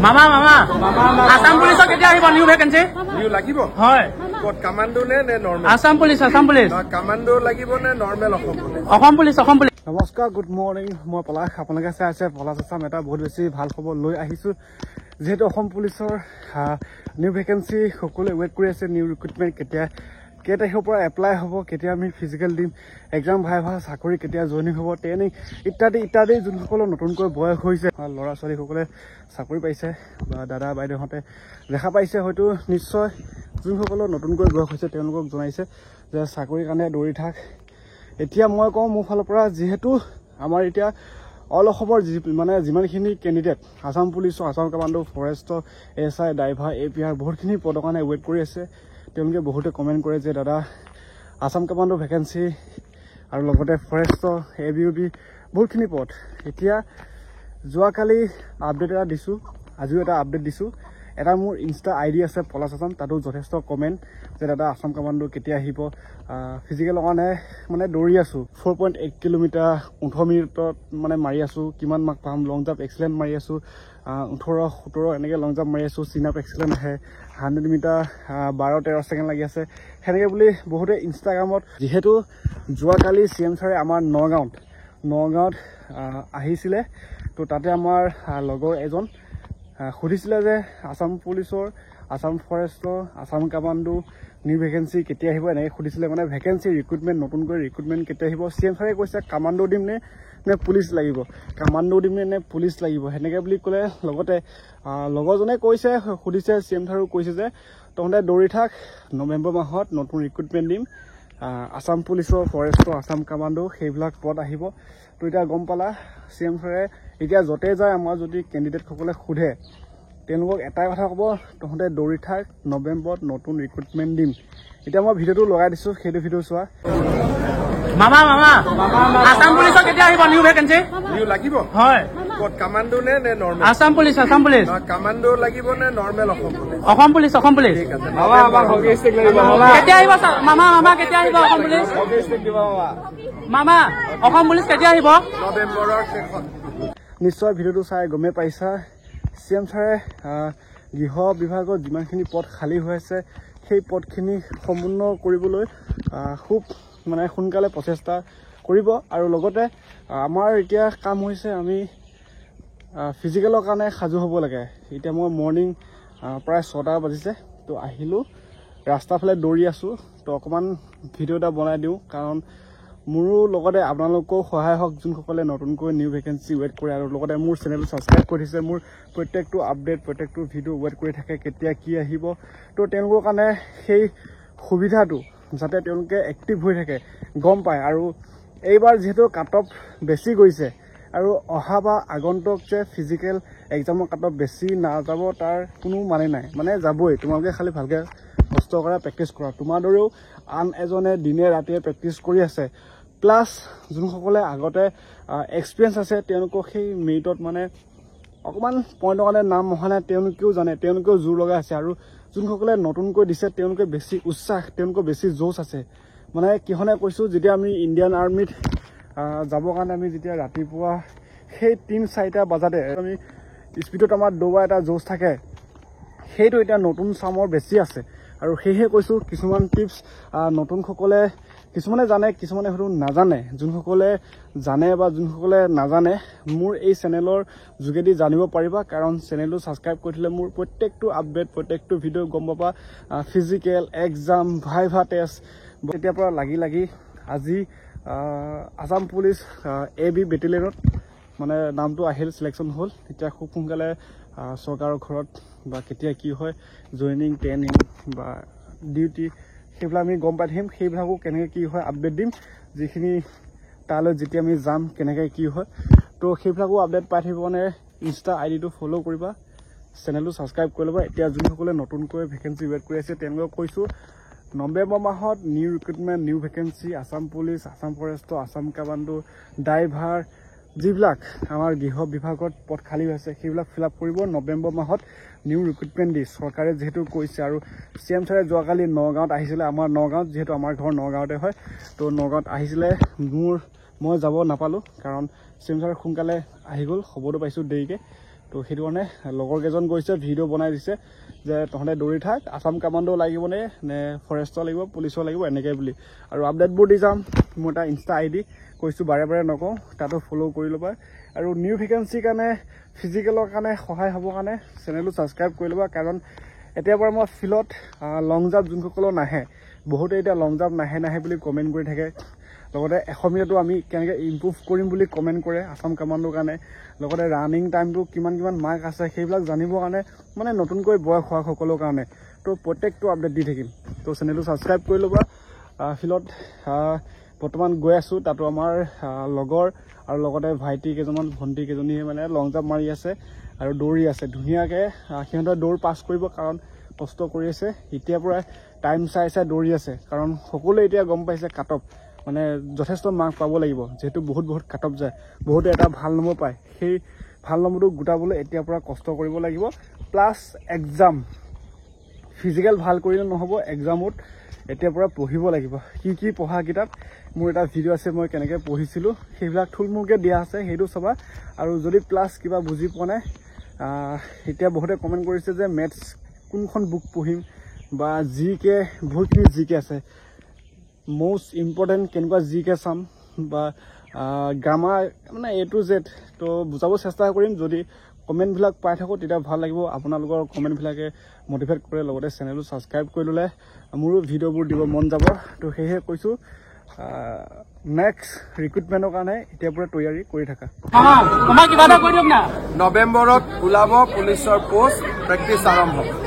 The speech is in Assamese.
মামা মামা আসাম পুলিচৰ কেতিয়া আহিব নিউ ভেকেন্সি নিউ লাগিব হয় কত কামান্ডো নে নরমাল আসাম পুলিচ কামান্ডো লাগিব নে নরমাল অসম পুলিচ নমস্কাৰ গুড মৰ্নিং মই পলাশ আপোনালোকে চাই আছে পলাশ আছাম এটা বহুত বেছি ভাল খবৰ লৈ আহিছোঁ যেহেতু অসম পুলিচৰ নিউ ভেকেন্সি সকলোৱে ৱেইট কৰি আছে নিউ ৰিক্ৰুটমেণ্ট কেতিয়া তাৰিখৰ পৰা এপ্লাই হ'ব কেতিয়া আমি ফিজিকেল দিম এক্সাম ভাইভা চাকৰি কেতিয়া জইনিং হ'ব ট্ৰেইনিং ইত্যাদি যোনসকলৰ নতুনকৈ বয়স হৈছে ল'ৰা ছোৱালীসকলে চাকৰি পাইছে বা দাদা বাইদেউহঁতে দেখা পাইছে হয়তো নিশ্চয় যোনসকলৰ নতুনকৈ বয়স হৈছে তেওঁলোকক জনাইছে যে চাকৰিৰ কাৰণে দৌৰি থাক এতিয়া মই কওঁ মোৰ ফালৰ পৰা যিহেতু আমাৰ এতিয়া অল অসমৰ মানে যিমানখিনি কেণ্ডিডেট আসাম পুলিচৰ আসাম কামাণ্ডো ফৰেষ্টৰ SI ড্ৰাইভাৰ APR বহুতখিনি পদৰ কাৰণে ৱেইট কৰি আছে তেওঁলোকে বহুতে কমেণ্ট কৰে যে দাদা আসাম কামাণ্ডো ভেকেন্সি আৰু লগতে ফৰেষ্টৰ ABUB বহুতখিনি পদ এতিয়া যোৱাকালি আপডেট এটা দিছোঁ আজিও এটা আপডেট দিছোঁ এটা মোৰ ইনষ্টা ID আছে পলাশ আছাম তাতো যথেষ্ট কমেণ্ট যে দাদা আসাম কামাণ্ডো কেতিয়া আহিব ফিজিকেলৰ কাৰণে মানে দৌৰি আছোঁ 4.8 কিলোমিটাৰ 18 মিনিটত মানে মাৰি আছোঁ কিমান মাৰ্ক পাম লং জাম্প এক্সেলেণ্ট মাৰি আছোঁ 18-17 এনেকৈ লং জাম্প মাৰি আছোঁ চিন আপ এক্সেলেণ্ট আহে 100 মিটাৰ 12-13 ছেকেণ্ড লাগি আছে সেনেকৈ বুলি বহুতে ইনষ্টাগ্ৰামত যিহেতু যোৱাকালি CM ছাৰে আমাৰ নগাঁৱত আহিছিলে তো তাতে আমাৰ লগৰ এজন সুধিছিলে যে আসাম পুলিচৰ আসাম ফৰেষ্টৰ আসাম কামাণ্ডো নিউ ভেকেন্সি কেতিয়া আহিব এনেকৈ সুধিছিলে মানে ভেকেন্সি ৰিক্ৰুটমেণ্ট নতুনকৈ ৰিক্ৰুটমেণ্ট কেতিয়া আহিব CM ছাৰে কৈছে কামাণ্ডো দিম নে পুলিচ লাগিব কামাণ্ডো দিম নে পুলিচ লাগিব সেনেকৈ বুলি ক'লে লগতে লগৰজনে কৈছে সুধিছে CM ছাৰেও কৈছে যে তহঁতে দৌৰি থাক নৱেম্বৰ মাহত নতুন ৰিক্ৰুটমেণ্ট দিম আসাম পুলিচৰ ফৰেষ্টৰ আসাম কামাণ্ডো সেইবিলাক পদ আহিব তো এতিয়া গম পালা CM ছাৰে এতিয়া য'তে যায় আমাৰ যদি কেণ্ডিডেটসকলে সোধে তেওঁলোকক এটাই কথা ক'ব তহঁতে দৌৰি থাক নৱেম্বৰত নতুন ৰিক্ৰুটমেণ্ট দিম এতিয়া মই ভিডিঅ'টো লগাই দিছোঁ সেইটো ভিডিঅ' চোৱা মামা আসাম পুলিচৰ কেতিয়া আহিব নিউ ভেকেন্সি নিউ লাগিব হয় কত কামান্ডো নে নরমাল আসাম পুলিচ কামান্ডো লাগিব নে নরমাল অসম পুলিচ ঠিক আছে মামা হকি ষ্টিক লাগিব কেতিয়া আহিব মামা কেতিয়া আহিব অসম পুলিচ হকি ষ্টিক দিব মামা অসম পুলিচ কেতিয়া আহিব নৱেম্বৰৰ শেষত নিশ্চয় ভিডিঅ'টো চাই গমেই পাইছা CM ছাৰে গৃহ বিভাগত যিমানখিনি পদ খালী হৈ আছে সেই পদখিনি সম্পূৰ্ণ কৰিবলৈ খুব মানে সোনকালে প্ৰচেষ্টা কৰিব আৰু লগতে আমাৰ এতিয়া কাম হৈছে আমি ফিজিকেলৰ কাৰণে সাজু হ'ব লাগে এতিয়া মই মৰ্ণিং প্ৰায় 6টা বাজিছে তো আহিলোঁ ৰাস্তাৰ ফালে দৌৰি আছোঁ তো অকণমান ভিডিঅ' এটা বনাই দিওঁ কাৰণ মোৰো লগতে আপোনালোকেও সহায় হওক যোনসকলে নতুনকৈ নিউ ভেকেন্সি ৱেইট কৰে আৰু লগতে মোৰ চেনেলটো ছাবস্ক্ৰাইব কৰি দিছে মোৰ প্ৰত্যেকটো আপডেট প্ৰত্যেকটো ভিডিঅ' ৱেইট কৰি থাকে কেতিয়া কি আহিব তো তেওঁলোকৰ কাৰণে সেই সুবিধাটো যাতে তেওঁলোকে এক্টিভ হৈ থাকে গম পায় আৰু এইবাৰ যিহেতু কাট অফ বেছি গৈছে আৰু অহা বা আগন্তুক যে ফিজিকেল এক্সামৰ কাট অফ বেছি নাযাব তাৰ কোনো মানে নাই মানে যাবই তোমালোকে খালি ভালকৈ কষ্ট কৰা প্ৰেক্টিছ কৰা তোমাৰ দৰেও আন এজনে দিনে ৰাতিয়ে প্ৰেক্টিছ কৰি আছে প্লাছ যোনসকলে আগতে এক্সপিৰিয়েঞ্চ আছে তেওঁলোকক সেই মেৰিটত মানে অকণমান পইণ্টৰ কাৰণে নাম অহা নাই তেওঁলোকেও জানে তেওঁলোকেও জোৰ লগাই আছে আৰু যোনসকলে নতুনকৈ দিছে তেওঁলোকে বেছি উৎসাহ তেওঁলোকৰ বেছি জোচ আছে মানে কিহনে কৈছোঁ যেতিয়া আমি ইণ্ডিয়ান আৰ্মিত যাবৰ কাৰণে আমি যেতিয়া ৰাতিপুৱা সেই 3-4টা বজাতে আমি স্পীডত আমাৰ দৌৰা এটা জোচ থাকে সেইটো এতিয়া নতুন চামৰ বেছি আছে আৰু সেয়েহে কৈছোঁ কিছুমান টিপছ নতুনসকলে কিছুমানে জানে কিছুমানে হয়তো নাজানে যোনসকলে জানে বা যোনসকলে নাজানে মোৰ এই চেনেলৰ যোগেদি জানিব পাৰিবা কাৰণ চেনেলটো ছাবস্ক্ৰাইব কৰি থ'লে মোৰ প্ৰত্যেকটো আপডেট প্ৰত্যেকটো ভিডিঅ' গম পাবা ফিজিকেল এক্সাম ভাইভা টেষ্ট এতিয়াৰ পৰা লাগি আজি আসাম পুলিচ AB বেটেলিয়নত মানে নামটো আহিল চিলেকশ্যন হ'ল এতিয়া খুব সোনকালে চৰকাৰৰ ঘৰত বা কেতিয়া কি হয় জইনিং ট্ৰেইনিং বা ডিউটি সেইবিলাক আমি গম পাই থাকিম সেইবিলাকো কেনেকৈ কি হয় আপডেট দিম যিখিনি তালৈ যেতিয়া আমি যাম কেনেকৈ কি হয় তো সেইবিলাকো আপডেট পাই থাকিব মানে ইনষ্টা IDটো ফ'ল' কৰিবা চেনেলটো ছাবস্ক্ৰাইব কৰি ল'বা এতিয়া যোনসকলে নতুনকৈ ভেকেন্সি ৱেইট কৰি আছে তেওঁলোকক কৈছোঁ নৱেম্বৰ মাহত new recruitment new vacancy Assam police Assam ফৰেষ্টৰ আসাম কামাণ্ডো ড্ৰাইভাৰ যিবিলাক আমাৰ গৃহ বিভাগত পদ খালী হৈছে সেইবিলাক ফিল আপ কৰিব নৱেম্বৰ মাহত নিউ ৰিক্ৰুটমেণ্ট দি চৰকাৰে যিহেতু কৈছে আৰু CM ছাৰে যোৱাকালি নগাঁৱত আহিছিলে আমাৰ নগাঁৱত যিহেতু আমাৰ ঘৰ নগাঁৱতে হয় তো নগাঁৱত আহিছিলে মই যাব নাপালোঁ কাৰণ CM ছাৰে সোনকালে আহি গ'ল খবৰটো পাইছোঁ দেৰিকৈ তো সেইটো কাৰণে লগৰ কেইজন গৈছে ভিডিঅ' বনাই দিছে যে তহঁতে দৌৰি থাক আসাম কামাণ্ডো লাগিবনে নে ফৰেষ্টৰ লাগিব পুলিচৰ লাগিব এনেকৈ বুলি আৰু আপডেটবোৰ দি যাম মোৰ এটা ইনষ্টা ID কৈছোঁ বাৰে বাৰে নকওঁ তাতো ফ'ল' কৰি ল'বা আৰু নিউ ভেকেঞ্চিৰ কাৰণে ফিজিকেলৰ কাৰণে সহায় হ'বৰ কাৰণে চেনেলটো ছাবস্ক্ৰাইব কৰি ল'বা কাৰণ এতিয়াৰ পৰা মই ফিল্ডত লং জাম্প যোনসকলৰ নাহে বহুতে এতিয়া লং জাম্প নাহে বুলি কমেণ্ট কৰি থাকে লগতে 100 মিটাৰটো আমি কেনেকৈ ইম্প্ৰুভ কৰিম বুলি কমেণ্ট কৰে আসাম কামাণ্ডোৰ কাৰণে লগতে ৰানিং টাইমটো কিমান মাৰ্ক আছে সেইবিলাক জানিবৰ কাৰণে মানে নতুনকৈ বয়স হোৱা সকলৰ কাৰণে তো প্ৰত্যেকটো আপডেট দি থাকিম তো চেনেলটো ছাবস্ক্ৰাইব কৰি ল'বা ফিল্ডত বৰ্তমান গৈ আছোঁ তাতো আমাৰ লগৰ আৰু লগতে ভাইটি কেইজনমান ভণ্টি কেইজনীয়ে মানে লং জাম্প মাৰি আছে আৰু দৌৰি আছে ধুনীয়াকৈ সিহঁতে দৌৰ পাছ কৰিব কাৰণ কষ্ট কৰি আছে এতিয়াৰ পৰা টাইম চাই দৌৰি আছে কাৰণ সকলোৱে এতিয়া গম পাইছে কাট অফ মানে যথেষ্ট মাৰ্ক পাব লাগিব যেহেতু বহুত কাট অফ যায় বহুতে এটা ভাল নম্বৰ পায় সেই ভাল নম্বৰটো গোটাবলৈ এতিয়াৰ পৰা কষ্ট কৰিব লাগিব প্লাছ এক্সাম ফিজিকেল ভাল কৰিলে নহ'ব এক্সামত এতিয়াৰ পৰা পঢ়িব লাগিব কি পঢ়া কিতাপ মোৰ এটা ভিডিঅ' আছে মই কেনেকৈ পঢ়িছিলোঁ সেইবিলাক থুলমূলকৈ দিয়া আছে সেইটো চাবা আৰু যদি প্লাছ কিবা বুজি পোৱা নাই এতিয়া বহুতে কমেণ্ট কৰিছে যে মেথছ কোনখন বুক পঢ়িম বা জিকে বহুতখিনি জিকে আছে most important কেনেকুৱা জিকে চাম বা গ্ৰামাৰ মানে A to Z তো বুজাব চেষ্টা কৰিম যদি কমেণ্টবিলাক পাই থাকোঁ তেতিয়া ভাল লাগিব আপোনালোকৰ কমেণ্টবিলাকে মটিভেট কৰে লগতে চেনেলটো ছাবস্ক্ৰাইব কৰি ল'লে মোৰো ভিডিঅ'বোৰ দিব মন যাব তো সেয়েহে কৈছোঁ নেক্সট ৰিক্ৰুটমেণ্টৰ কাৰণে এতিয়াৰ পৰা তৈয়াৰী কৰি থাকা মামা কিবা এটা কৈ দিয়ক না নৱেম্বৰত ওলাব পুলিচৰ পোষ্ট প্ৰেক্টিচ আৰম্ভ